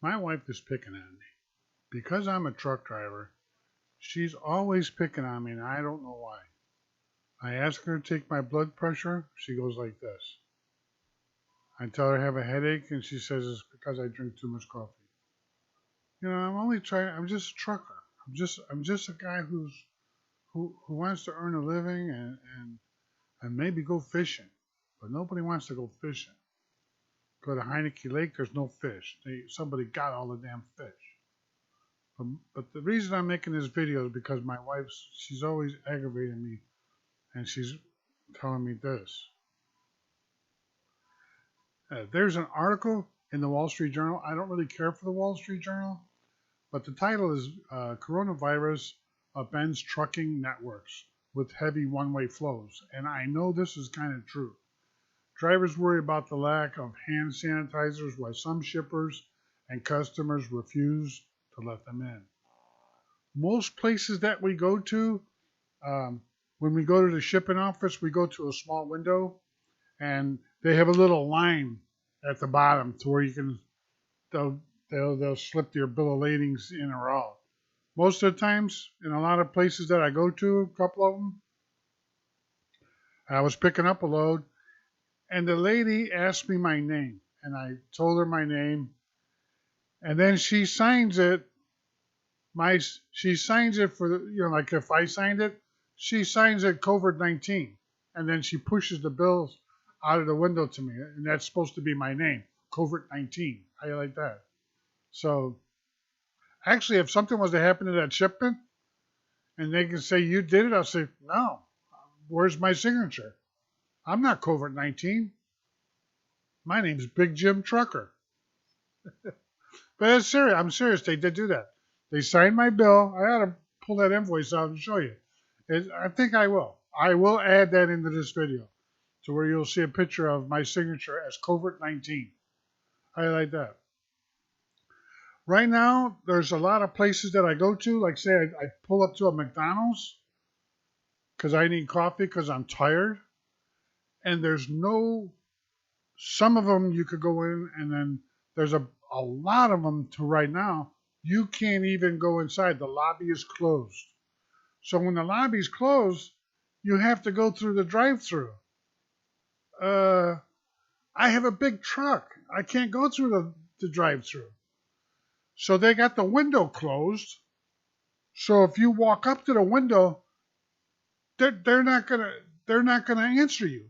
My wife is picking on me. Because I'm a truck driver, she's always picking on me, and I don't know why. I ask her to take my blood pressure, she goes like this. I tell her I have a headache, and she says it's because I drink too much coffee. I'm just a trucker. I'm just a guy who wants to earn a living and maybe go fishing. But nobody wants to go fishing. Go to Heineke Lake, there's no fish. Somebody got all the damn fish. But the reason I'm making this video is because my wife's, she's always aggravating me, and she's telling me this. There's an article in the Wall Street Journal. I don't really care for the Wall Street Journal, but the title is Coronavirus Upends Trucking Networks with Heavy One-Way Flows. And I know this is kind of true. Drivers worry about the lack of hand sanitizers while some shippers and customers refuse to let them in. Most places that we go to, um, when we go to the shipping office, we go to a small window and they have a little line at the bottom to where you can they'll they'll slip your bill of ladings in or out. Most of the times, in a lot of places that I go to, a couple of them, I was picking up a load, and the lady asked me my name, and I told her my name, and then she signs it. She signs it for like if I signed it, she signs it COVID-19, and then she pushes the bills out of the window to me, and that's supposed to be my name, COVID-19. How you like that? So actually, if something was to happen to that shipment, and they can say you did it, I'll say no. Where's my signature? I'm not COVID-19. My name's Big Jim Trucker. But it's serious. I'm serious. They did do that. They signed my bill. I ought to pull that invoice out and show you. I think I will. I will add that into this video to where you'll see a picture of my signature as COVID-19. Highlight that. Right now, there's a lot of places that I go to. Like, say, I pull up to a McDonald's because I need coffee because I'm tired. And there's no, some of them you could go in, and then there's a lot of them to right now. You can't even go inside. The lobby is closed. So when the lobby's closed, you have to go through the drive-through. I have a big truck. I can't go through the drive-through. So they got the window closed. So if you walk up to the window, they're not gonna answer you.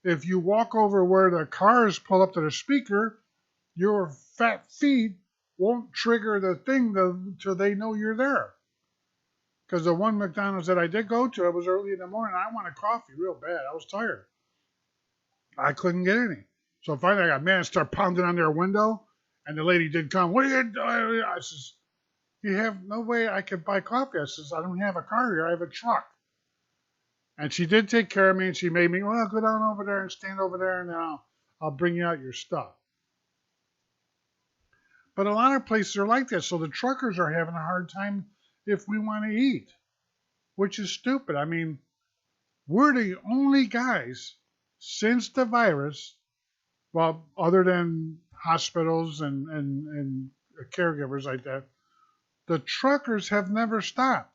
If you walk over where the cars pull up to the speaker, your fat feet won't trigger the thing until they know you're there. Because the one McDonald's that I did go to, it was early in the morning. I wanted coffee real bad. I was tired. I couldn't get any. So finally I got mad and started pounding on their window. And the lady did come. What are you doing? I says, you have no way I could buy coffee. I says, I don't have a car here. I have a truck. And she did take care of me, and she made me, well, go down over there and stand over there, and then I'll bring you out your stuff. But a lot of places are like that. So the truckers are having a hard time if we want to eat, which is stupid. I mean, we're the only guys since the virus, well, other than hospitals and caregivers like that, the truckers have never stopped.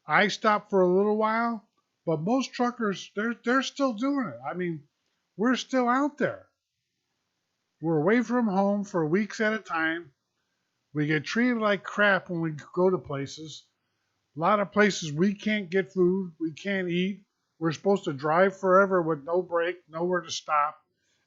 I stopped for a little while, but most truckers, they're still doing it. I mean, we're still out there. We're away from home for weeks at a time. We get treated like crap when we go to places. A lot of places we can't get food, we can't eat. We're supposed to drive forever with no break, nowhere to stop.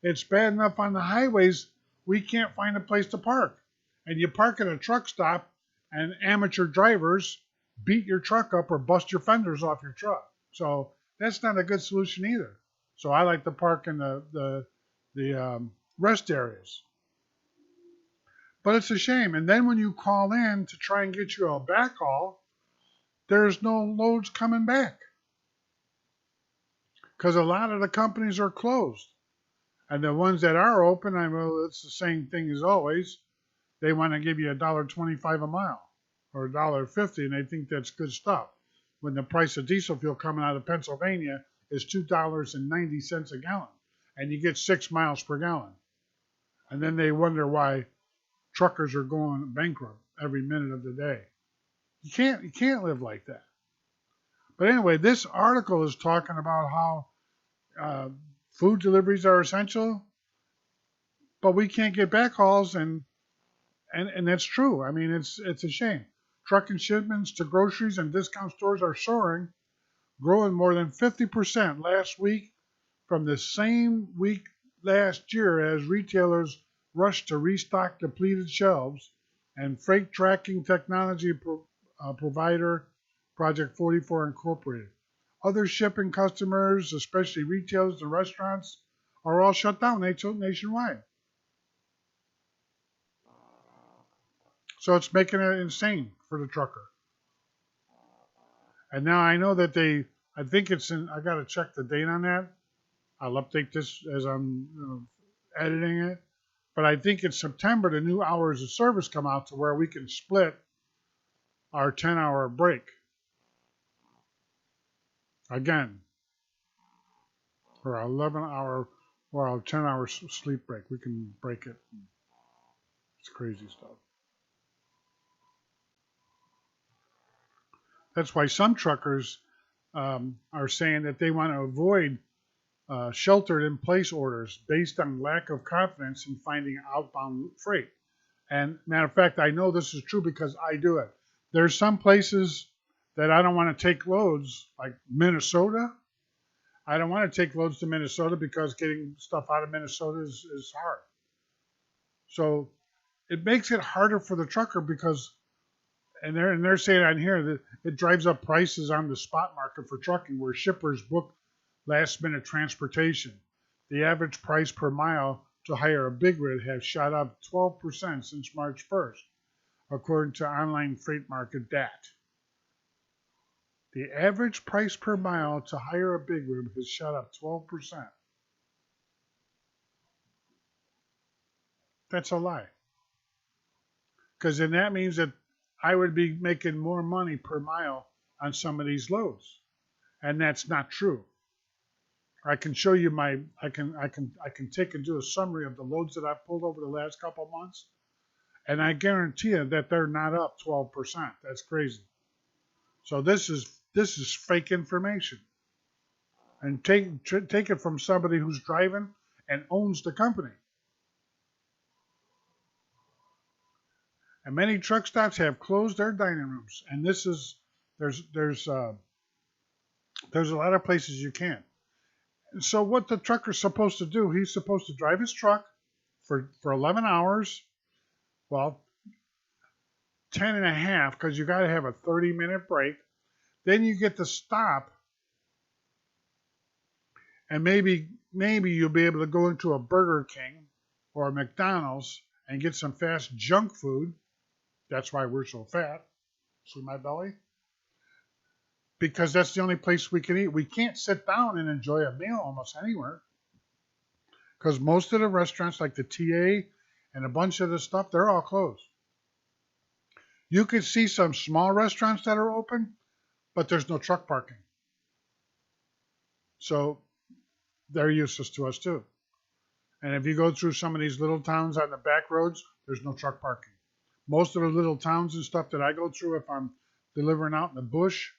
It's bad enough on the highways, we can't find a place to park. And you park at a truck stop, and amateur drivers beat your truck up or bust your fenders off your truck. So that's not a good solution either. So I like to park in the rest areas. But it's a shame. And then when you call in to try and get you a backhaul, there's no loads coming back because a lot of the companies are closed. And the ones that are open, I know it's the same thing as always. They want to give you $1.25 a mile or $1.50, and they think that's good stuff. When the price of diesel fuel coming out of Pennsylvania is $2.90 a gallon, and you get 6 miles per gallon. And then they wonder why truckers are going bankrupt every minute of the day. You can't live like that. But anyway, this article is talking about how uh, food deliveries are essential, but we can't get backhauls, and that's true. I mean, it's a shame. Trucking shipments to groceries and discount stores are soaring, growing more than 50% last week from the same week last year as retailers rushed to restock depleted shelves, and freight tracking technology provider Project 44 Incorporated. Other shipping customers, especially retailers and restaurants, are all shut down nationwide. So it's making it insane for the trucker. And now I know that I think it's in, I got to check the date on that. I'll update this as I'm editing it. But I think in September, the new hours of service come out to where we can split our 10-hour break. Again, or our 11-hour or our 10-hour sleep break. We can break it. It's crazy stuff. That's why some truckers are saying that they want to avoid sheltered in place orders based on lack of confidence in finding outbound freight. And matter of fact, I know this is true because I do it. There's some places that I don't want to take loads, like Minnesota. I don't want to take loads to Minnesota because getting stuff out of Minnesota is hard. So it makes it harder for the trucker because, and they're saying on here that it drives up prices on the spot market for trucking, where shippers book last minute transportation. The average price per mile to hire a big rig has shot up 12% since March 1st, according to online freight market DAT. The average price per mile to hire a big rig has shot up 12%. That's a lie. Because then that means that I would be making more money per mile on some of these loads. And that's not true. I can show you I can take and do a summary of the loads that I've pulled over the last couple of months, and I guarantee you that they're not up 12%. That's crazy. So this is fake information. And take it from somebody who's driving and owns the company. And many truck stops have closed their dining rooms, and there's a lot of places you can't. So what the trucker's supposed to do, he's supposed to drive his truck for 11 hours, well, 10 and a half, because you got to have a 30-minute break. Then you get to stop, and maybe you'll be able to go into a Burger King or a McDonald's and get some fast junk food. That's why we're so fat. See my belly? Because that's the only place we can eat. We can't sit down and enjoy a meal almost anywhere. Because most of the restaurants, like the TA and a bunch of the stuff, they're all closed. You can see some small restaurants that are open, but there's no truck parking. So they're useless to us too. And if you go through some of these little towns on the back roads, there's no truck parking. Most of the little towns and stuff that I go through, if I'm delivering out in the bush,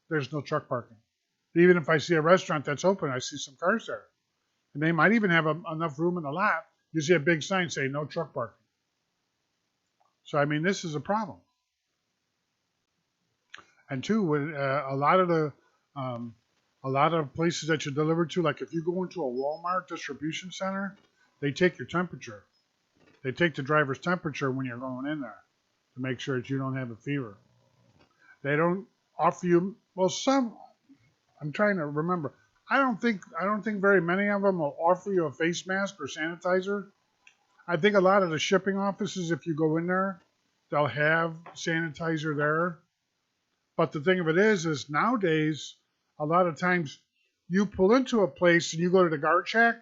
there's no truck parking. Even if I see a restaurant that's open, I see some cars there. And they might even have enough room in the lot. You see a big sign saying no truck parking. So, I mean, this is a problem. And two, when a lot of places that you deliver to, like if you go into a Walmart distribution center, they take your temperature. They take the driver's temperature when you're going in there to make sure that you don't have a fever. They don't offer you, well, some, I'm trying to remember. I don't think very many of them will offer you a face mask or sanitizer. I think a lot of the shipping offices, if you go in there, they'll have sanitizer there. But the thing of it is nowadays, a lot of times you pull into a place and you go to the guard shack,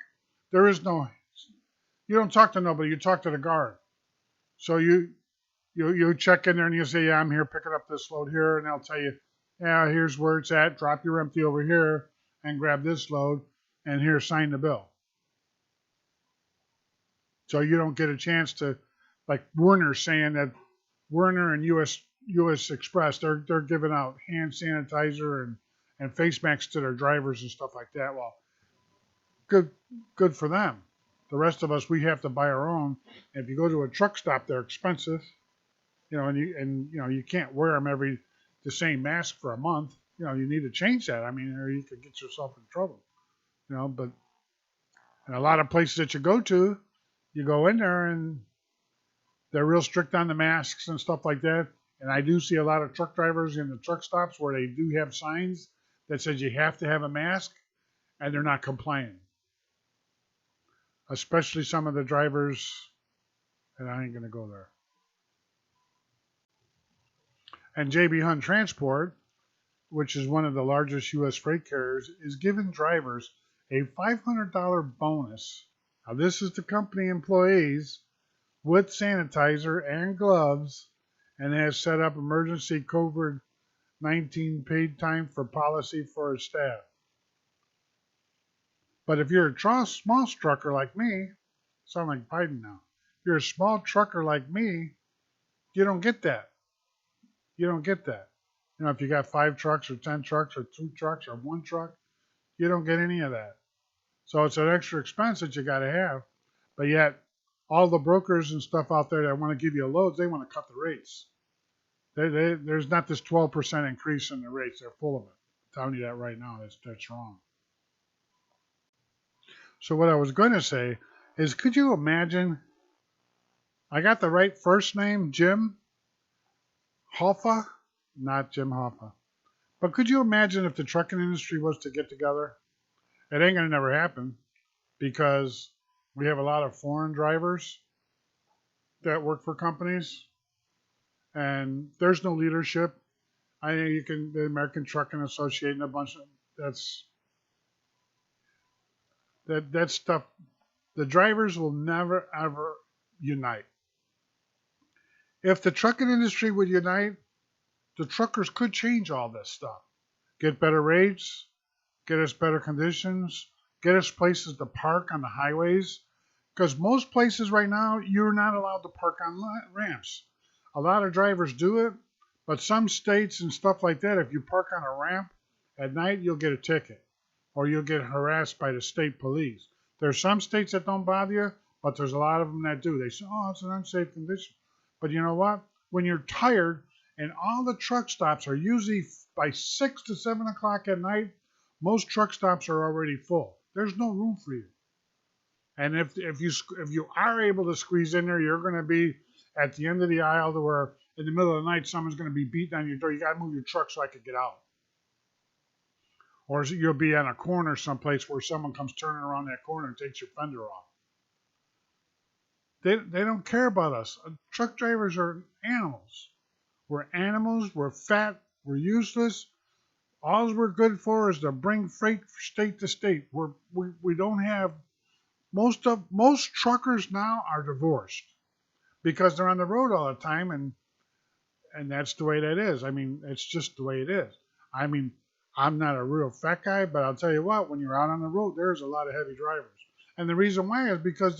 there is no, you don't talk to nobody, you talk to the guard. So you check in there and you say, yeah, I'm here picking up this load here, and they'll tell you, yeah, here's where it's at, drop your empty over here and grab this load, and here, sign the bill. So you don't get a chance to like Werner saying that Werner and US Express, they're giving out hand sanitizer and face masks to their drivers and stuff like that. Well, good good for them. The rest of us, we have to buy our own. And if you go to a truck stop, they're expensive, and you can't wear them the same mask for a month. You need to change that. I mean, or you could get yourself in trouble. But in a lot of places that you go to, you go in there and they're real strict on the masks and stuff like that. And I do see a lot of truck drivers in the truck stops where they do have signs that says you have to have a mask, and they're not complying. Especially some of the drivers, and I ain't gonna go there. And JB Hunt Transport, which is one of the largest U.S. freight carriers, is giving drivers a $500 bonus. Now, this is the company employees with sanitizer and gloves, and has set up emergency COVID-19 paid time for policy for its staff. But if you're a small trucker like me, sound like Biden now. If you're a small trucker like me, you don't get that. You don't get that. If you got 5 trucks or 10 trucks or 2 trucks or 1 truck, you don't get any of that. So it's an extra expense that you got to have. But yet, all the brokers and stuff out there that want to give you loads, they want to cut the rates. There's not this 12% increase in the rates. They're full of it. I'm telling you that right now. That's wrong. So what I was going to say is, could you imagine? I got the right first name, Jim Hoffa, not Jim Hoffa. But could you imagine if the trucking industry was to get together? It ain't going to never happen, because we have a lot of foreign drivers that work for companies, and there's no leadership. I know the American Trucking Association, a bunch of that stuff. The drivers will never ever unite. If the trucking industry would unite, the truckers could change all this stuff. Get better rates, get us better conditions, get us places to park on the highways. Because most places right now, you're not allowed to park on ramps. A lot of drivers do it, but some states and stuff like that, if you park on a ramp at night, you'll get a ticket, or you'll get harassed by the state police. There's some states that don't bother you, but there's a lot of them that do. They say, oh, it's an unsafe condition. But you know what? When you're tired and all the truck stops are usually by 6 to 7 o'clock at night, most truck stops are already full. There's no room for you. And if you are able to squeeze in there, you're going to be at the end of the aisle to where in the middle of the night someone's going to be beating on your door. You got to move your truck so I could get out. Or you'll be on a corner someplace where someone comes turning around that corner and takes your fender off. They don't care about us. Truck drivers are animals. We're animals. We're fat. We're useless. All we're good for is to bring freight state to state. We don't have most truckers now are divorced because they're on the road all the time, and that's the way that is. I mean, it's just the way it is. I mean, I'm not a real fat guy, but I'll tell you what, when you're out on the road, there's a lot of heavy drivers. And the reason why is because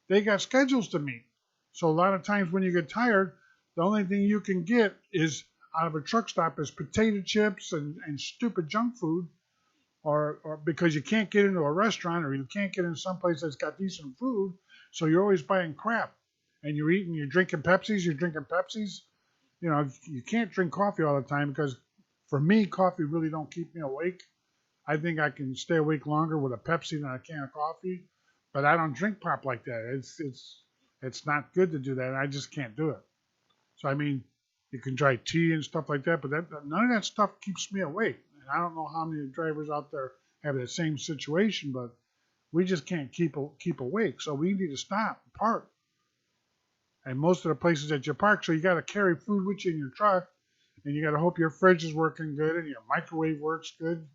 they got schedules to meet. So a lot of times when you get tired, the only thing you can get is out of a truck stop is potato chips and stupid junk food, or because you can't get into a restaurant, or you can't get into someplace that's got decent food, so you're always buying crap. And you're drinking Pepsis. You can't drink coffee all the time, because for me, coffee really don't keep me awake. I think I can stay awake longer with a Pepsi than a can of coffee, but I don't drink pop like that. It's not good to do that. I just can't do it. So I mean, you can try tea and stuff like that, but none of that stuff keeps me awake. And I don't know how many drivers out there have that same situation, but we just can't keep awake. So we need to stop and park. And most of the places that you park, so you got to carry food with you in your truck, and you got to hope your fridge is working good and your microwave works good,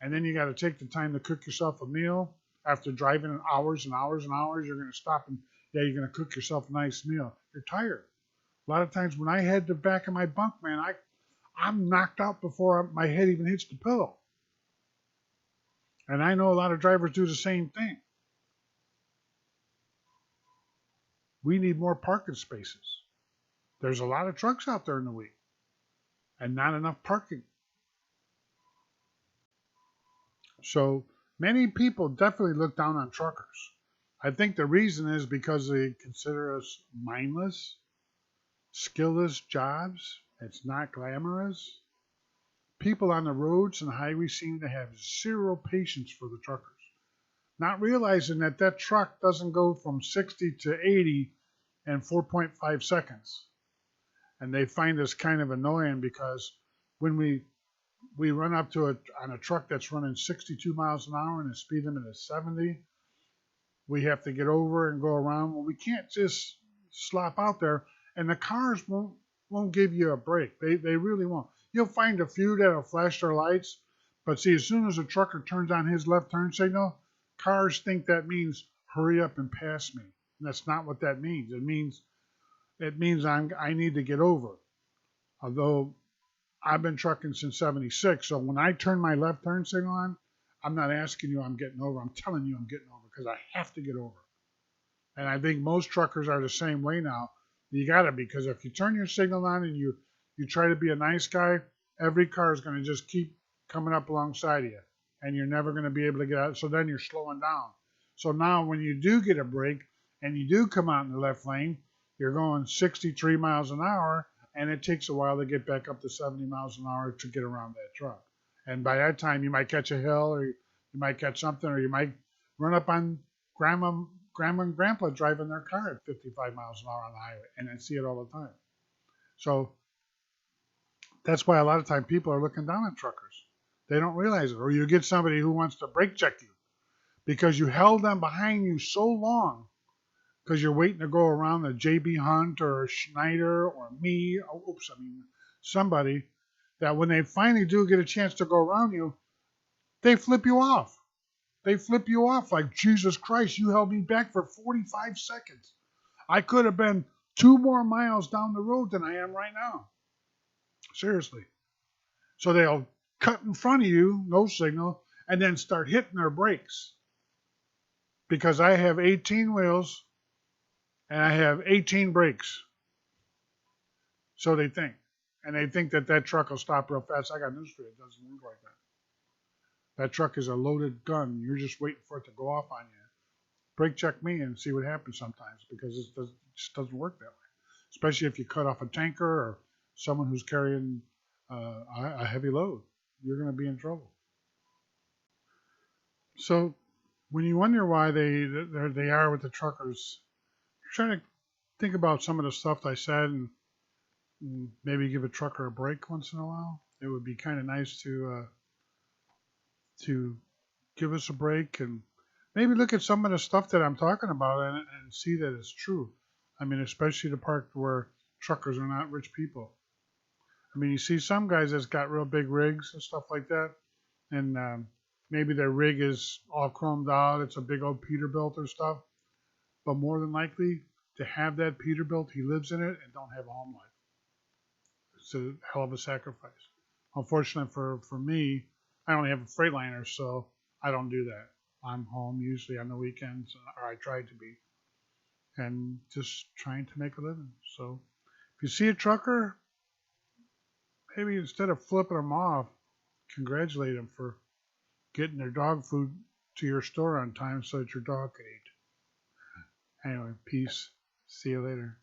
and then you got to take the time to cook yourself a meal. After driving hours and hours and hours, you're going to stop and you're going to cook yourself a nice meal. You're tired. A lot of times when I head to the back of my bunk, man, I'm knocked out before my head even hits the pillow. And I know a lot of drivers do the same thing. We need more parking spaces. There's a lot of trucks out there in the week and not enough parking. So many people definitely look down on truckers. I think the reason is because they consider us mindless, skillless jobs. It's not glamorous. People on the roads and highways seem to have zero patience for the truckers, not realizing that that truck doesn't go from 60 to 80 in 4.5 seconds. And they find this kind of annoying because when we run up to on a truck that's running 62 miles an hour and the speed limit is 70, we have to get over and go around. Well, we can't just slop out there, and the cars won't give you a break. They really won't. You'll find a few that'll flash their lights, but see, as soon as a trucker turns on his left turn signal, cars think that means hurry up and pass me. And that's not what that means. It means I need to get over. Although I've been trucking since '76, so when I turn my left turn signal on, I'm not asking you I'm getting over. I'm telling you I'm getting over because I have to get over. And I think most truckers are the same way now. You got to, because if you turn your signal on and you try to be a nice guy, every car is going to just keep coming up alongside of you, and you're never going to be able to get out. So then you're slowing down. So now when you do get a break and you do come out in the left lane, you're going 63 miles an hour, and it takes a while to get back up to 70 miles an hour to get around that truck. And by that time, you might catch a hill, or you might catch something, or you might run up on grandma and grandpa driving their car at 55 miles an hour on the highway, and I see it all the time. So that's why a lot of time people are looking down on truckers. They don't realize it. Or you get somebody who wants to brake check you because you held them behind you so long because you're waiting to go around a J.B. Hunt or a Schneider or me, somebody, that when they finally do get a chance to go around you, they flip you off. They flip you off like, Jesus Christ, you held me back for 45 seconds. I could have been 2 more miles down the road than I am right now. Seriously. So they'll cut in front of you, no signal, and then start hitting their brakes. Because I have 18 wheels and I have 18 brakes. So they think. And they think that truck will stop real fast. I got news for you. It doesn't work like that. That truck is a loaded gun. You're just waiting for it to go off on you. Brake check me and see what happens sometimes, because it just doesn't work that way. Especially if you cut off a tanker or someone who's carrying a heavy load. You're going to be in trouble. So when you wonder why they are with the truckers, you're trying to think about some of the stuff I said and maybe give a trucker a break once in a while. It would be kind of nice to give us a break and maybe look at some of the stuff that I'm talking about and see that it's true. I mean, especially the part where truckers are not rich people. I mean, you see some guys that's got real big rigs and stuff like that, and maybe their rig is all chromed out. It's a big old Peterbilt or stuff. But more than likely, to have that Peterbilt, he lives in it and don't have a home life. It's a hell of a sacrifice. Unfortunately for me, I only have a Freightliner, so I don't do that. I'm home usually on the weekends, or I try to be, and just trying to make a living. So if you see a trucker, maybe instead of flipping them off, congratulate them for getting their dog food to your store on time so that your dog could eat. Anyway, peace. See you later.